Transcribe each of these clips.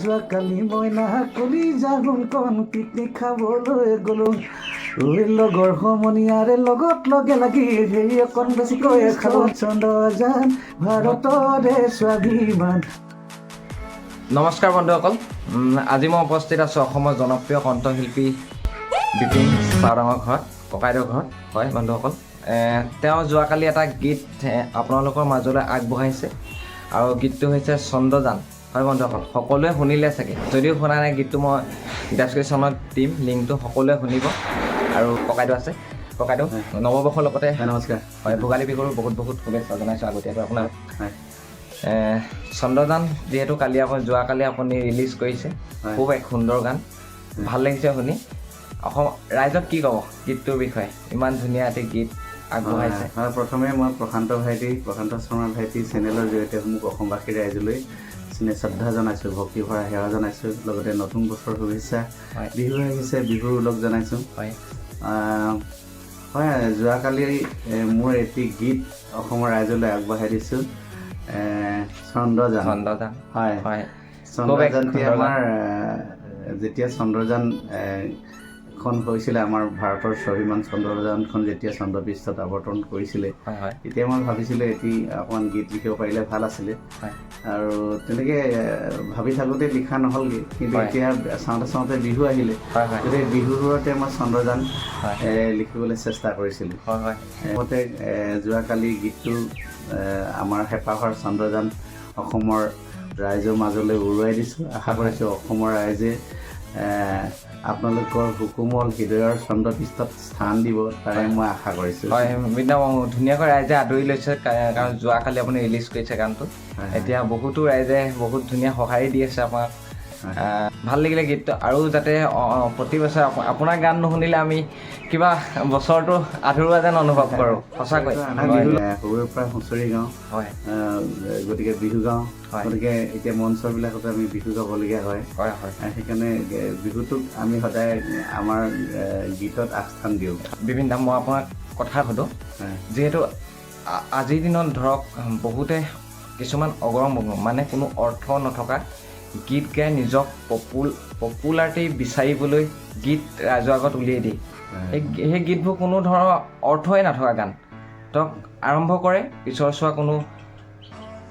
যোৱাকালি মইনা কলি জাহুন কণ পিকনিক খাবলৈ গ'লো লগৰ সমনীয়াৰে লগত লগে লাগি সেই অকণ বেছিকৈ খালো চন্দ্ৰযান ভাৰতৰে স্বাভিমান। নমস্কাৰ বন্ধুসকল, আজি মই উপস্থিত আছোঁ অসমৰ জনপ্ৰিয় কণ্ঠশিল্পী বিপিন চাওদাঙৰ ঘৰত, ককাইদেউৰ ঘৰত। হয় বন্ধুসকল, তেওঁ যোৱাকালি এটা গীত আপোনালোকৰ মাজলৈ আগবঢ়াইছে আৰু গীতটো হৈছে চন্দ্ৰযান। হয় বন্ধুসকল, সকলোৱে শুনিলে চাগে, যদিও শুনা নাই গীতটো মই ডেছক্ৰিপশ্যনত দিম, লিংকটো সকলোৱে শুনিব। আৰু ককাইদেউ আছে, ককাইদেউ নৱবৰ্ষৰ লগতে নমস্কাৰ। হয়, ভোগালী বিহুৰ বহুত বহুত শুভেচ্ছা জনাইছোঁ আগতীয়াকৈ আপোনাক। চন্দ্ৰযান যিহেতু যোৱাকালি আপুনি ৰিলিজ কৰিছে, খুব এক সুন্দৰ গান, ভাল লাগিছে শুনি। অসম ৰাইজক কি ক'ব গীতটোৰ বিষয়ে? ইমান ধুনীয়া এটি গীত আগবঢ়াইছে। প্ৰথমে মই প্ৰশান্ত শৰ্মা ভাইটি চেনেলৰ জৰিয়তে মোক অসমবাসী ৰাইজলৈ শ্ৰদ্ধা জনাইছোঁ, ভক্তি ভৰা সেৱা জনাইছোঁ, লগতে নতুন বছৰ শুভেচ্ছা, বিহু আহিছে, বিহুৰ ওলগ জনাইছোঁ। হয় হয়, যোৱাকালি মোৰ এটি গীত অসমৰ ৰাইজলৈ আগবঢ়াই দিছোঁ, চন্দ্ৰযান। হয় হয়, চন্দ্ৰযানটি আমাৰ যেতিয়া চন্দ্ৰযান খন হৈছিলে, আমাৰ ভাৰতৰ স্বাভিমান চন্দ্ৰযানখন যেতিয়া চন্দ্ৰপৃষ্ঠত আৱৰ্তন কৰিছিলে, তেতিয়া মই ভাবিছিলোঁ এটি অকণমান গীত লিখিব পাৰিলে ভাল আছিলে। আৰু তেনেকৈ ভাবি থাকোঁতে লিখা নহ'লগৈ, কিন্তু এতিয়া চাওঁতে বিহু আহিলে, গতিকে বিহুবোৰতে মই চন্দ্ৰযান লিখিবলৈ চেষ্টা কৰিছিলোঁ। মতে যোৱাকালি গীতটো আমাৰ হেঁপাহৰ চন্দ্ৰযান অসমৰ ৰাইজৰ মাজলৈ উৰুৱাই দিছোঁ। আশা কৰিছোঁ অসমৰ ৰাইজে আপোনালোকৰ সুকোমল হৃদয়ৰ চন্দ্ৰপৃষ্ঠত স্থান দিব, তাৰে মই আশা কৰিছোঁ। হয়, ধুনীয়াকৈ ৰাইজে আদৰি লৈছে, কাৰণ যোৱাকালি আপুনি ৰিলিজ কৰিছে গানটো। এতিয়া বহুতো ৰাইজে বহুত ধুনীয়া সঁহাৰি দি আছে আপোনাক, ভাল লাগিলে গীতটো। আৰু যাতে প্ৰতি বছৰে আপোনাৰ গান নুশুনিলে আমি কিবা বছৰটো আধৰুৱা যেন অনুভৱ কৰোঁ। সঁচাকৈ সৰুৰে পৰা হুঁচৰি গাওঁ, হয়, গতিকে বিহু গাওঁ, গতিকে এতিয়া মঞ্চবিলাকতো আমি বিহু গাবলগীয়া হয়। সেইকাৰণে বিহুটোক আমি সদায় আমাৰ গীতত আগস্থান দিওঁ। বিভিন্ন মই আপোনাক কথা সোধোঁ, যিহেতু আজিৰ দিনত ধৰক বহুতে কিছুমান অগৰম মানে কোনো অৰ্থ নথকা গীত গাই নিজক পপুলাৰিটি বিচাৰিবলৈ গীত ৰাইজৰ আগত উলিয়াই দিয়ে। সেই গীতবোৰ কোনো ধৰণৰ অৰ্থই নথকা গান, ধৰক আৰম্ভ কৰে, পিছৰ চোৱা কোনো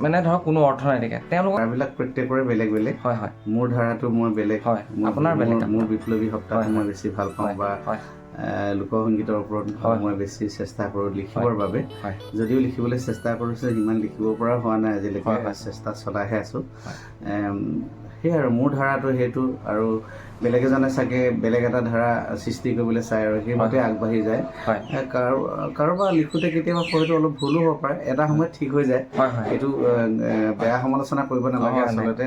মানে ধৰক কোনো অৰ্থ নাথাকে। তেওঁলোকৰ ধাৰাবিলাক প্ৰত্যেকৰে বেলেগ বেলেগ। হয় হয়, মোৰ ধাৰাটো মই বেলেগ, হয়, আপোনাৰ বেলেগ। মোৰ বিপ্লৱী সপ্তাহটো মই বেছি ভাল পাওঁ, বা লোকসংগীতৰ ওপৰত মই বেছি চেষ্টা কৰোঁ লিখিবৰ বাবে। যদিও লিখিবলৈ চেষ্টা কৰিছোঁ, সিমান লিখিব পৰা হোৱা নাই আজিলৈকে, চেষ্টা চলাইহে আছোঁ। সেয়াই আৰু মোৰ ধাৰাটো সেইটো, আৰু বেলেগ এজনে চাগে বেলেগ এটা ধাৰা সৃষ্টি কৰিবলৈ চায় আৰু সেইমতে আগবাঢ়ি যায়। কাৰোবাৰ লিখোঁতে কেতিয়াবা হয়তো অলপ ভুলো হ'ব পাৰে, এটা সময়ত ঠিক হৈ যায়। এইটো বেয়া সমালোচনা কৰিব নালাগে আচলতে।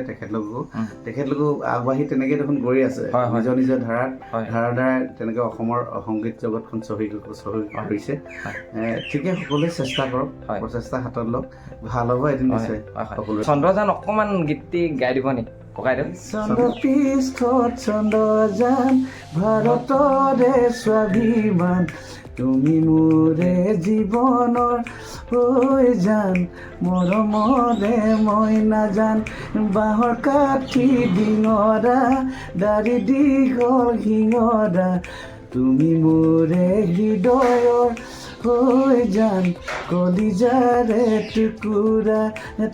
তেখেতলোকো আগবাঢ়ি তেনেকৈ দেখোন গৈ আছে নিজৰ নিজৰ ধাৰাৰ তেনেকৈ অসমৰ সংগীত জগতখন চহী কৰিছে। ঠিকে, সকলোৱে চেষ্টা কৰক, প্ৰচেষ্টা হাতত লওক, ভাল হ'ব এদিন নিশ্চয় সকলোৱে। চন্দ্ৰযান অকণমান গীতটি গাই দিব নেকি ককাইদেউ? চন্দ্ৰপৃষ্ঠত চন্দ্ৰযান ভাৰতৰে স্বাভিমান, তুমি মোৰে জীৱনৰ হৈ যান, মৰমৰে মই নাজান, বাঁহৰ কাঠি ডিঙৰা, দাড়ি দীঘল শিঙৰা, তুমি মোৰে হৃদয়ৰ হৈ যান, কলিজাৰে টুকুৰা,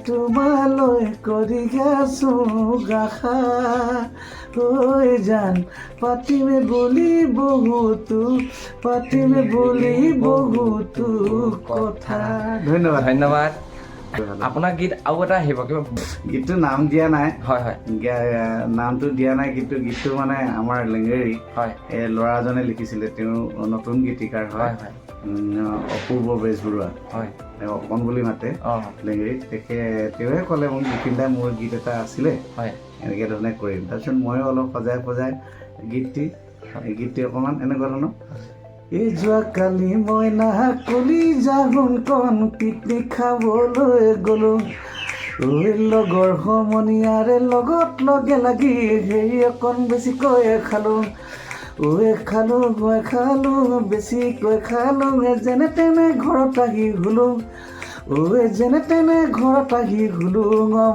তোমালৈ কৰি আছোঁ আশা, হৈ যান, পাতিমে বুলি বহুতো কথা। ধন্যবাদ। আপোনাৰ গীত আৰু এটা আহিব, কিবা গীতটোৰ নাম দিয়া নাই। হয় হয়, নামটো দিয়া নাই, কিন্তু গীতটো মানে আমাৰ লেঙেৰী ল'ৰা এজনে লিখিছিলে, তেওঁ নতুন গীতিকাৰ হয়, অপূৰ্ব বেজবৰুৱা। তেওঁ অকণ বুলি মাতে লেঙেৰীত। তেওঁহে ক'লে মোক, বিপিনদা মোৰ গীত এটা আছিলে, এনেকৈ ধৰণে কৰিম। তাৰপিছত ময়ো অলপ সজাই গীতটি অকণমান এনেকুৱা ধৰণৰ। এই যোৱাকালি মইনা কলি জাহুন কণ পিকনিক খাবলৈ গ'লো, লগৰ সমনীয়াৰে লগত লগে লাগি সেই অকণ বেছিকৈ খালোঁ, খালোঁ বেছিকৈ খালোঁ, যেনে তেনে ঘৰত আহি শুলোঁ, ঐ যেনে তেনে ঘৰত আহি ঘুলো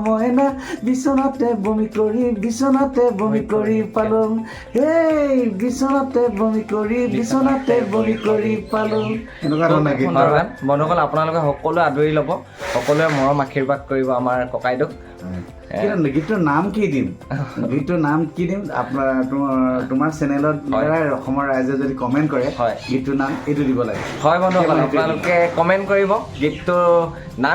মইনা বিচনাতে বমি কৰি পালো হেই বিচনাতে বমি কৰি পালো এনেকুৱা ধৰণৰ গীত সুন্দৰ গান বন্ধুসকল আপোনালোকে সকলোৱে আদৰি ল'ব সকলোৱে মৰম আশীৰ্বাদ কৰিব আমাৰ ককাইদেউক গীতটোৰ নাম কি দিম তোমাৰ চেনেলত অসমৰ ৰাইজে যদি কমেণ্ট কৰে গীতটোৰ নাম এইটো দিব লাগে হয় বন্ধুসকল আপোনালোকে কমেণ্ট কৰিব গীতটোৰ নাম